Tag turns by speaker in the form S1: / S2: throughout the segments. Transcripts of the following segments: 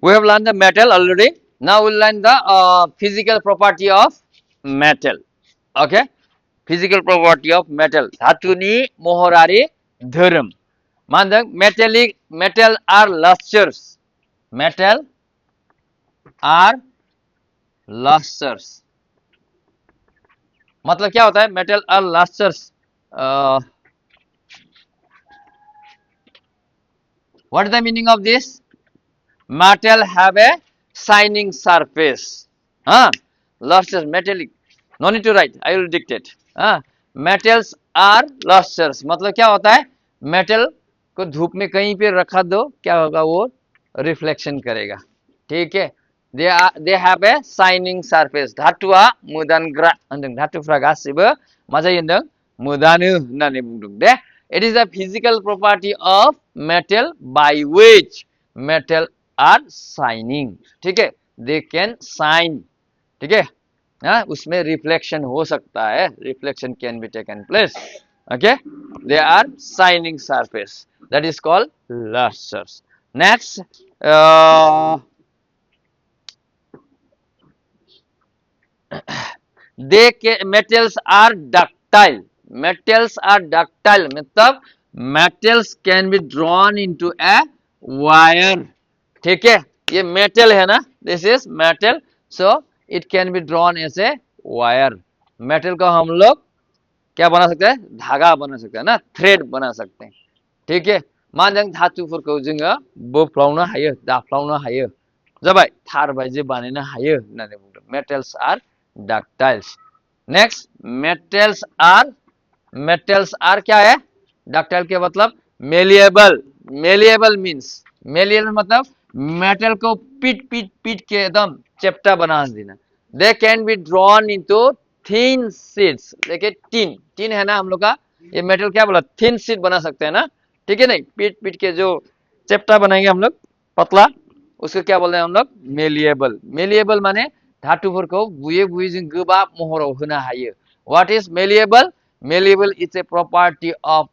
S1: We have learned the metal already. Now we'll learn the physical property of metal. Okay, physical property of metal. Dhatuni mohorari dhurum. Mandang metal are lustrous. Metal are lustrous. मतलब क्या होता है? Metal are lustrous. Uh, what is the meaning of this? Metal have a shining surface. Huh? Lustrous, metallic. No need to write. I will dictate. Metals are lustrous. मतलब क्या होता है? Metal को धूप में कहीं पे रखा दो, क्या होगा? वो रिफ्लेक्शन करेगा. ठीक है? They have a shining surface. Dhatua mudangra होनदों. धातुफ्रा गासिबो मा जायो होनदों? मुदानो होननानै बुंदों दे. It is a physical property of metal by which metal are shining. ठीक है? They can shine. ठीक है? उसमें रिफ्लेक्शन हो सकता है. Reflection can be taken place. Okay? They are shining surface. That is called lustrous. Next, metals are ductile. Metals are ductile. मतलब metals can be drawn into a wire. ठीक है? ये metal है ना? This is metal. So it can be drawn as a wire. Metal को हम लोग क्या बना सकते हैं? धागा बना सकते हैं ना? Thread बना सकते हैं. ठीक है? मा जों धातुफोरखौ जोङो बोफ्लावनो हायो, दाफ्लावनो हायो. जाबाय? थार बायदि बानायनो हायो होननानै बुंदों. Metals are ductiles. Next, metals are क्या है? Ductile के मतलब malleable. Malleable means malleable मतलब metal को पीट के एकदम चेप्टा बना देना. They can be drawn into thin sheets. देखिए tin है ना हम लोग का. ये metal क्या बोला? Thin sheet बना सकते हैं ना? ठीक है नहीं? पीट के जो चेप्टा बनाएंगे हम लोग पतला, उसको क्या बोल रहे हैं हम लोग? Malleable. Malleable माने धातुफोरखौ बुयै जों गोबाब महराव होनो हायो. What is malleable? Malleable is a property of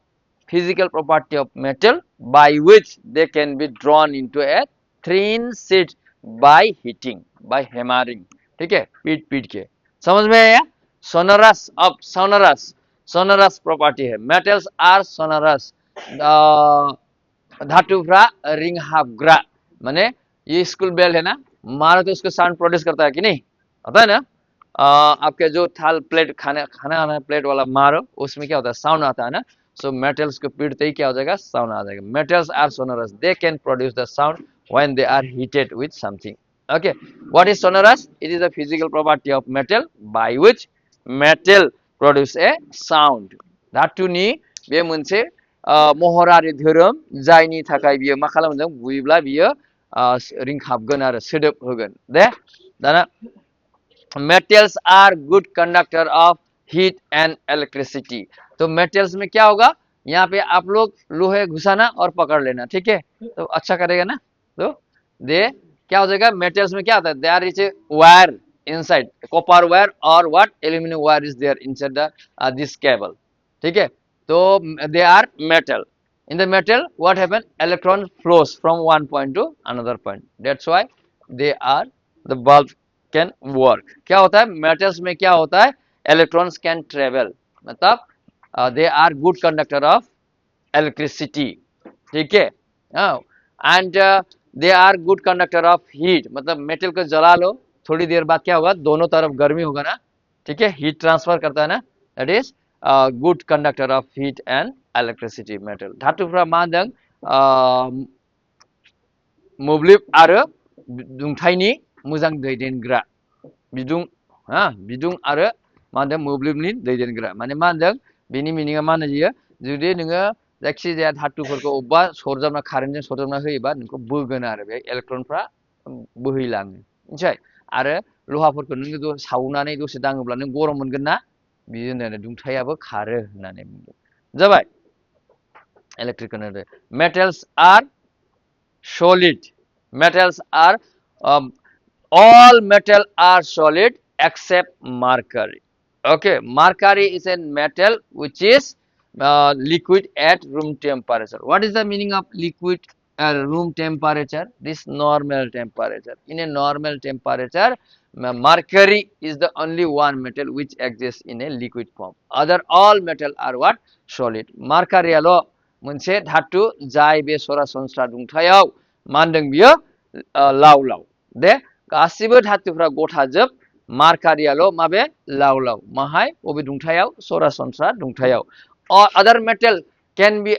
S1: physical property of metal by which they can be drawn into a thin sheet by heating, by hammering. ठीक है? पीट के. समझ में आया? Sonorous of sonorous property है. Metals are sonorous. धातुफ्रा रिंग हाबग्रा. माने ये स्कूल बेल है ना, मारो तो उसको साउंड प्रोड्यूस करता है कि नहीं? होता है ना? आपके जो थाल प्लेट खाना प्लेट वाला मारो, उसमें क्या होता है? साउंड आता है ना? सो मेटल्स को पीटते ही क्या हो जाएगा? साउंड आ जाएगा. Metals are sonorous. They can produce the sound when they are heated with something. Okay, what is sonorous? It is a physical property of metal by which metal produce a sound. धातुनि बे मोनसे महरारि धोरोम जायनि थाखाय बियो मा खालामदों? बुयोब्ला बियो रिंखाबगोन आरो सोदोब होगोन. दे दाना metals are good conductor of heat and electricity. तो metals में क्या होगा? यहाँ पे आप लोग लोहे घुसाना और पकड़ लेना. ठीक है? तो अच्छा करेगा ना? तो दे क्या हो जाएगा? metals में क्या होता है? there is a wire inside, copper wire or what aluminum wire is there inside the this cable. ठीक है? तो they are metal. In the metal, what happen? Electron flows from one point to another point. That's why they are the bulb can work. क्या होता है? Metals में क्या होता है? Electrons can travel. मतलब they are good conductor of electricity. ठीक है? And they are good conductor of heat. मतलब metal को जला लो, थोड़ी देर बाद क्या होगा? दोनों तरफ गर्मी होगा ना? ठीक है? Heat transfer करता है ना? That is good conductor of heat and electricity metal. धातुफ्रा मा होनदों? मोब्लिब आरो दुंथायनि मोजां दैदेनग्रा. बिदुं आरो मा होनदों? मोब्लिबनि दैदेनग्रा. माने मा होनदों? बेनि मिनिङा मा होननाय जायो? जुदि नोङो जायखिजाया धातुफोरखौ अबेबा सरजाबना कारेन्टजों सरजाबना होयोबा नोंखौ बोगोन आरो बे इलेक्ट्रनफ्रा बोहैलाङो. मिथिबाय? आरो लहाफोरखौ नों सावनानै दसे दाङोब्ला नों गरम मोनगोन ना? बियो होननानै दुंथायाबो खारो होननानै बुंदों. जाबाय? Electric energy. Metals are solid. Metals are all metal are solid except mercury. Okay, mercury is a metal which is liquid at room temperature. What is the meaning of liquid room temperature, this normal temperature. In a normal temperature, mercury is the only one metal which exists in a liquid form. Other all metal are what? Solid. Mercury alo मोनसे धातु जाय बे सरासनस्रा दुंथायाव मानदों बियो लाव लाव दे गासिबो धातुफ्रा गथाजोब मार्कारियाल' माबे लाव लाव माहाय बबे दुंथायाव सरासनस्रा दुंथायाव other metal can be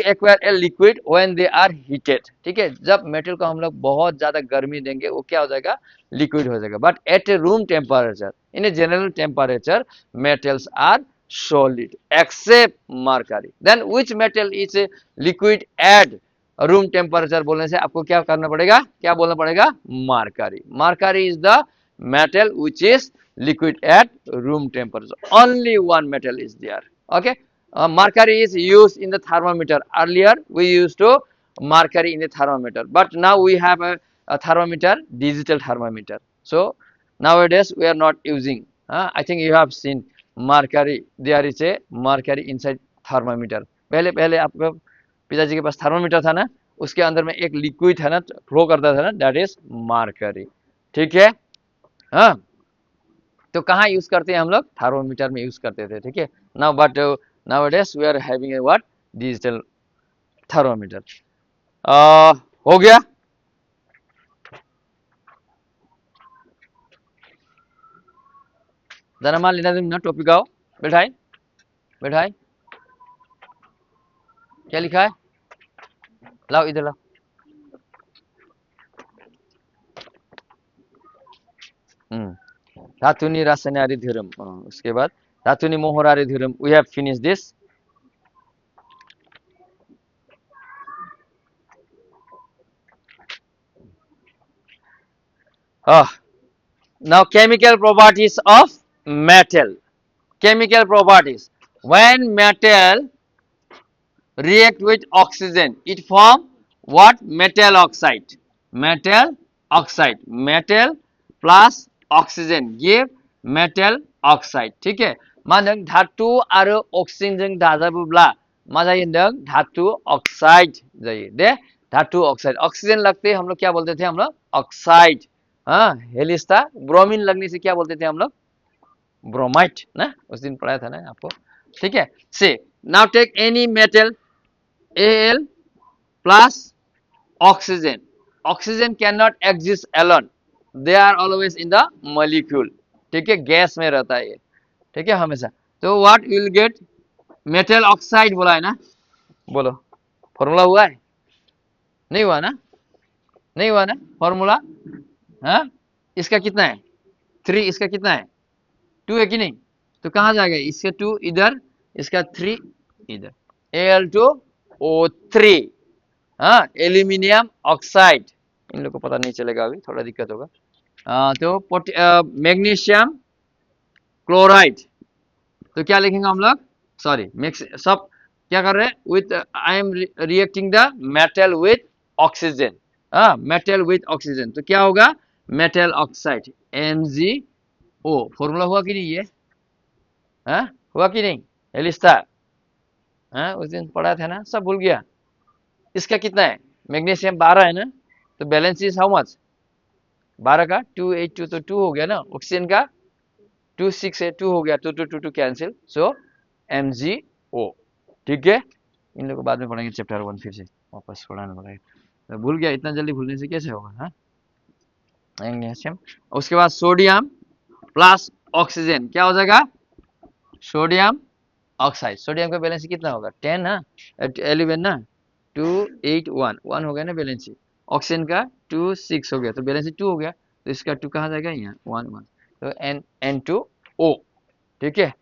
S1: acquired a liquid when they are heated. ठीक है जब मेटल को हम लोग बहुत ज्यादा गर्मी देंगे वो क्या हो जाएगा लिक्विड हो जाएगा but at a room temperature in a general temperature metals are solid except mercury. Then which metal is a liquid at room temperature बोलने से आपको क्या करना पड़ेगा क्या बोलना पड़ेगा mercury mercury is the metal which is liquid at room temperature. Only one metal is there. Okay. Mercury is used in the thermometer. Earlier we used to mercury in the thermometer, but now we have a thermometer, digital thermometer. So nowadays we are not using. I think you have seen mercury. There is a mercury inside thermometer. पहले पहले आपको पिताजी के पास thermometer था ना उसके अंदर में एक लिक्विड था ना फ्लो करता था ना दैट इज मरकरी ठीक है हाँ तो कहाँ यूज करते हैं हम लोग थर्मोमीटर में यूज करते थे ठीक है now but nowadays we are having a what digital thermometer हो गया जरा मान लेना तुम ना टॉपिक आओ बैठाई बैठाई क्या लिखा है लाओ इधर लाओ धातुनि रासायनारि धोरोम उसके बाद धातुनि महरारि धोरोम we have finish this now chemical properties of metal chemical properties when metal react with oxygen it form what metal oxide metal plus oxygen give metal oxide ठीक है मानों धातु आरो ऑक्सीजन जों दाजाबोब्ला मा जायो होनदों धातु ऑक्साइड जायो दे धातु ऑक्साइड ऑक्सीजन लगते हम लोग क्या बोलते थे हम लोग ऑक्साइड हाँ हेलिस्टा ब्रोमीन लगने से क्या बोलते थे हम लोग ब्रोमाइट ना उस दिन पढ़ाया था ना आपको ठीक है से now take any metal Al plus oxygen. Oxygen cannot exist alone. They are always in the molecule. ठीक है गैस में रहता है ये ठीक है हमेशा तो what will get metal oxide बोला है ना बोलो फॉर्मूला हुआ है नहीं हुआ ना नहीं हुआ ना फॉर्मूला हाँ इसका कितना है 3 इसका कितना है 2 है कि नहीं तो कहाँ जाएगा इसका 2 इधर इसका 3 इधर Al2O3 हाँ एल्यूमिनियम ऑक्साइड इन लोगों को पता नहीं चलेगा अभी थोड़ा दिक्कत होगा तो मैग्नीशियम क्लोराइड तो क्या लिखेंगे हम लोग सॉरी सब क्या कर रहे हैं with I am reacting the metal with oxygen हाँ मेटल विथ ऑक्सीजन तो क्या होगा मेटल ऑक्साइड MgO फॉर्मूला हुआ कि नहीं ये हाँ हुआ कि नहीं एलिस्टा हाँ उस दिन पढ़ा था ना सब भूल गया इसका कितना है मैग्नीशियम 12 है ना तो बैलेंस इज हाउ मच 12 का 282 तो 2 हो गया ना ऑक्सीजन का 26 है 2 हो गया 2 2 2 कैंसिल सो MgO ठीक है इन लोगों को बाद में पढ़ेंगे चैप्टर 1 फिर से वापस पढ़ाना पड़ेगा तो भूल गया इतना जल्दी भूलने से कैसे होगा हाँ मैग्नीशियम उसके बाद सोडियम प्लस ऑक्सीजन क्या हो जाएगा सोडियम ऑक्साइड सोडियम का बैलेंस कितना होगा 10 ना 11 ना 2 8 1 1 हो गया ना बैलेंस ऑक्सीजन का 2 6 हो गया तो बैलेंस 2 हो गया तो इसका 2 कहाँ जाएगा यहाँ 1 1 तो N2O ठीक है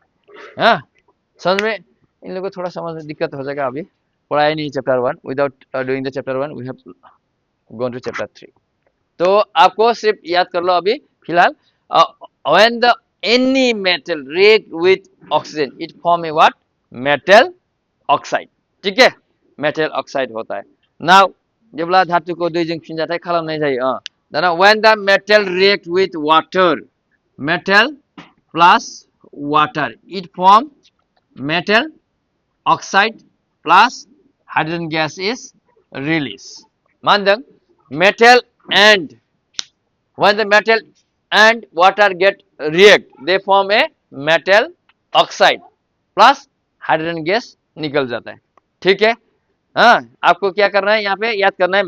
S1: हाँ समझ में इन लोगों को थोड़ा समझ में दिक्कत हो जाएगा अभी पढ़ाया नहीं chapter 1 without doing the chapter 1 we have gone to chapter 3 तो आपको सिर्फ याद कर लो अभी फिलहाल when the any metal react with oxygen it form a what metal oxide ठीक है metal oxide होता है now जेब्ला धातुखौ दैजों फिनजाथाय खालामनाय जायो दाना when the metal react with water metal plus water it form metal oxide plus hydrogen gas is release. Mandang, metal and when the metal and water get react, they form a metal oxide plus hydrogen gas निकल जाता है। ठीक है, हाँ आपको क्या करना है यहाँ पे याद करना है